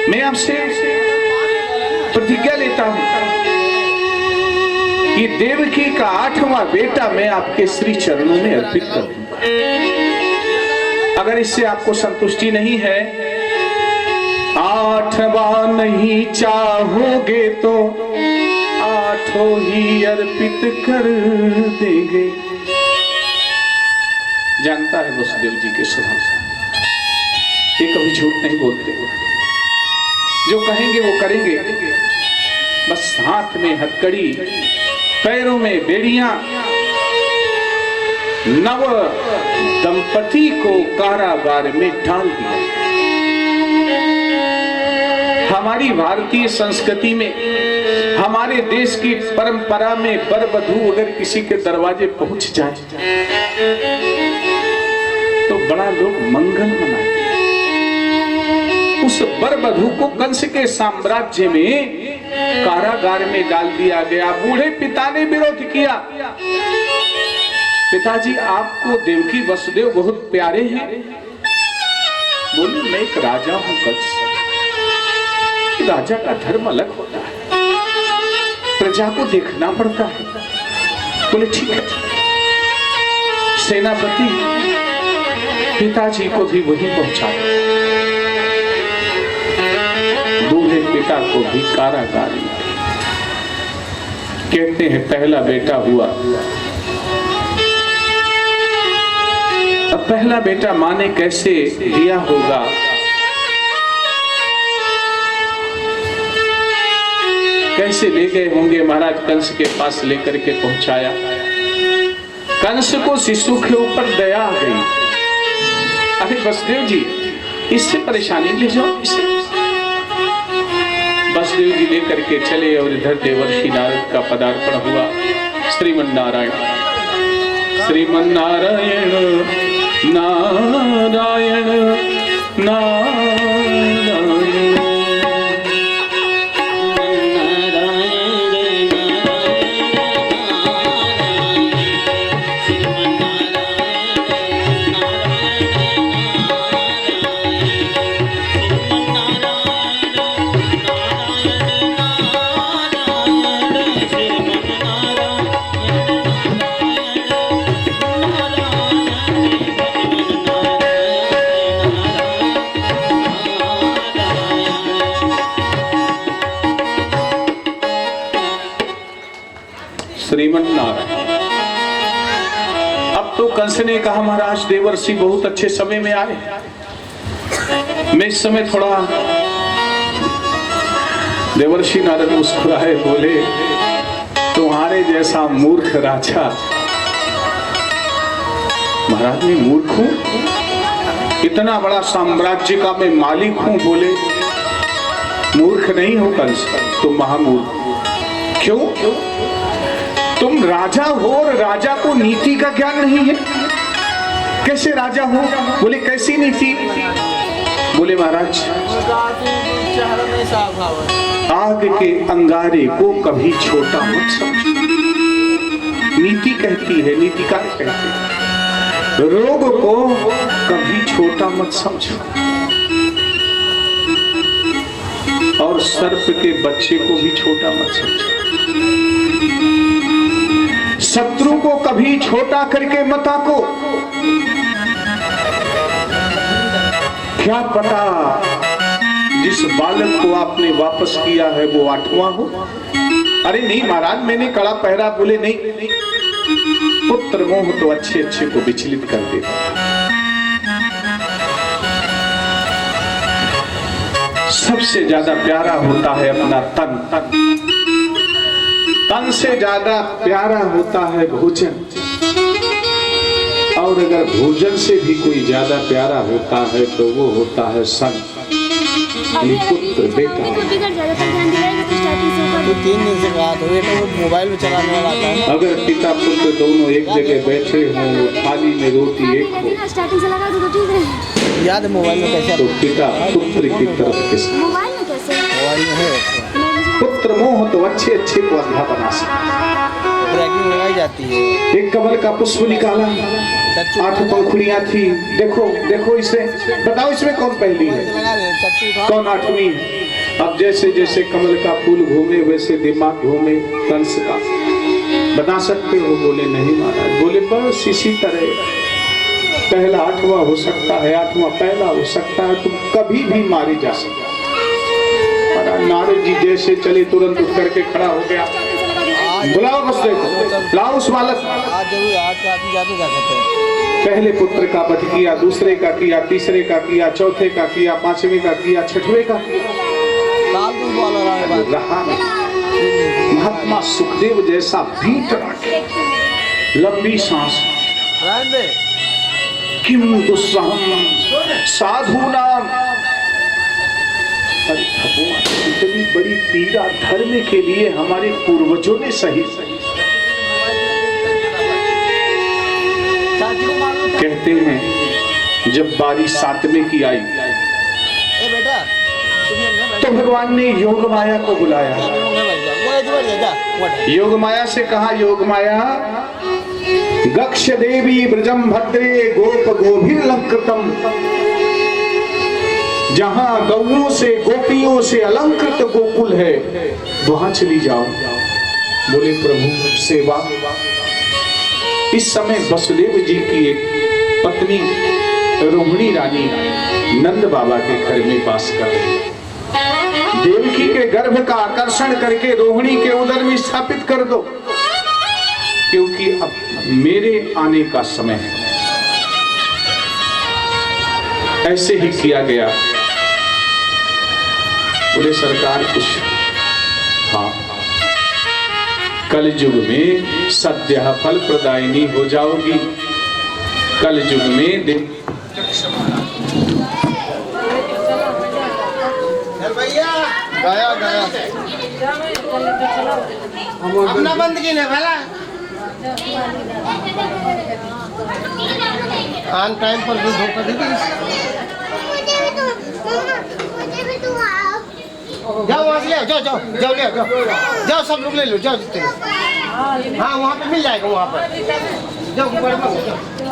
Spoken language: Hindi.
मैं आपसे प्रतिज्ञा लेता हूं कि देवकी का 8वां बेटा मैं आपके श्री चरणों में अर्पित कर दूंगा। अगर इससे आपको संतुष्टि नहीं है, 8वां नहीं चाहोगे तो 8 ही अर्पित कर देंगे। जानता है वसुदेव जी के स्वभाव, ये कभी झूठ नहीं बोलते, जो कहेंगे वो करेंगे। बस हाथ में हथकड़ी, पैरों में बेड़ियां, नव दंपति को कारागार में डाल दिया। हमारी भारतीय संस्कृति में, हमारे देश की परंपरा में वर वधू अगर किसी के दरवाजे पहुंच जाए तो बड़ा लोग मंगल मनाते। उस वर वधू को कंस के साम्राज्य में कारागार में डाल दिया गया। बूढ़े पिता ने विरोध किया, पिताजी आपको देवकी वसुदेव बहुत प्यारे हैं। बोले मैं एक राजा हूं कंस, राजा का धर्म अलग होता है, प्रजा को देखना पड़ता है। बोले ठीक है। सेनापति पिताजी को भी वहीं पहुंचा दिया, बूढ़े पिता को भी कारागार में। कहते हैं पहला बेटा हुआ। अब पहला बेटा मां ने कैसे दिया होगा, कैसे ले गए होंगे महाराज, कंस के पास लेकर के पहुंचाया। कंस को शिशु के ऊपर दया आ गई। अरे वसुदेव जी इससे परेशानी ले जाओ, इसे। वसुदेव जी लेकर के चले और इधर देवर्षि नारद का पदार्पण हुआ। श्रीमन्नारायण श्रीमन्नारायण नारायण नारायण। श्रीमन्नारायण। अब तो कंस ने कहा महाराज देवर्षि बहुत अच्छे समय में आए, मैं इस समय थोड़ा। देवर्षि नारद मुस्कुराए, बोले तुम्हारे जैसा मूर्ख राजा। महाराज मैं मूर्ख हूं? इतना बड़ा साम्राज्य का मैं मालिक हूं। बोले मूर्ख नहीं हो कंस, तुम महामूर्ख। क्यों? तुम राजा हो और राजा को नीति का ज्ञान नहीं है। कैसे राजा हो? बोले कैसी नीति? बोले महाराज आग के अंगारे को कभी छोटा मत समझो। नीति कहती है, नीति का कहते हैं रोग को कभी छोटा मत समझो, और सर्प के बच्चे को भी छोटा मत समझो। शत्रु को कभी छोटा करके मत आको। क्या पता जिस बालक को आपने वापस किया है वो 8वां हो। अरे नहीं महाराज मैंने कड़ा पहरा। बोले नहीं, पुत्र मोह तो अच्छे अच्छे को विचलित कर देता। सबसे ज्यादा प्यारा होता है अपना तन, तन से ज्यादा प्यारा होता है भोजन, और अगर भोजन से भी कोई ज्यादा प्यारा होता है तो वो होता है सन, पुत्र बेटा। तो 3 दिन से कहा तो ये तो मोबाइल में चलाने वाला था। अगर पिता पुत्र दोनों एक जगह बैठे हों, थाली में रोटी एक हो, याद है मोबाइल में कैसे? तो पिता पुत्र की तरफ किस मोबाइल में है। पुत्र मोह तो अच्छे अच्छे को अंधा बना सकता। ब्रेकिंग लगाई जाती है। एक कमल का पुष्प निकाला, चच्चू 8 पंखुड़ियां थी। देखो देखो इसे, बताओ इसमें कौन पहली है, लगा दे, चच्चू था। कौन 8वीं है। अब जैसे जैसे कमल का फूल घूमे वैसे दिमाग घूमे कंस का। बता सकते हो? बोले नहीं महाराज। बोले बस इसी तरह पहला 8वां हो सकता है, 8वां पहला हो सकता है, तुम कभी भी मारे जा सकते। नारद जी जैसे चले तुरंत उठ करके खड़ा हो गया। बुलाओ बस, देखो लाओ उस बालक। आज जरूर, आज का आदमी जाते क्या कहते हैं। पहले पुत्र का वध किया, दूसरे का किया, तीसरे का किया, चौथे का किया, 5वें का किया, 6वें का काल तू बोल रहा है बात। रहा। महात्मा सुखदेव जैसा भीत रखे, लंबी सांस। रहने दे। किम दुस्सहम साधूनाम। अरे भगवान, इतनी बड़ी पीड़ा धर्म के लिए हमारे पूर्वजों ने सही कहते हैं। जब बारी 7वें की आई ए बेटा, तो भगवान ने योग माया को बुलाया। योग माया से कहा, योग माया गक्ष देवी ब्रजम भद्रे गोप गोभिर्लंकृतम। जहां गौओं से गोपियों से अलंकृत गोकुल है वहां चली जाओ। बोले प्रभु सेवा। इस समय वसुदेव जी की एक पत्नी रोहिणी रानी नंद बाबा के घर में वास कर रही। देवकी के गर्भ का आकर्षण करके रोहिणी के उदर में स्थापित कर दो, क्योंकि अब मेरे आने का समय है। ऐसे ही किया गया। बोले सरकार कुछ, हाँ, कल युग में सद्य फल प्रदायिनी हो जाओगी। कल युग में गया गया अपना बंद की नहीं भला ऑन टाइम पर भी धोखा दे दी। जाओ वहाँ से ले, जाओ जाओ जाओ ले जाओ, जाओ सब लोग ले लो, जाओ जितने। हाँ वहाँ पे मिल जाएगा, वहाँ पर जाओ।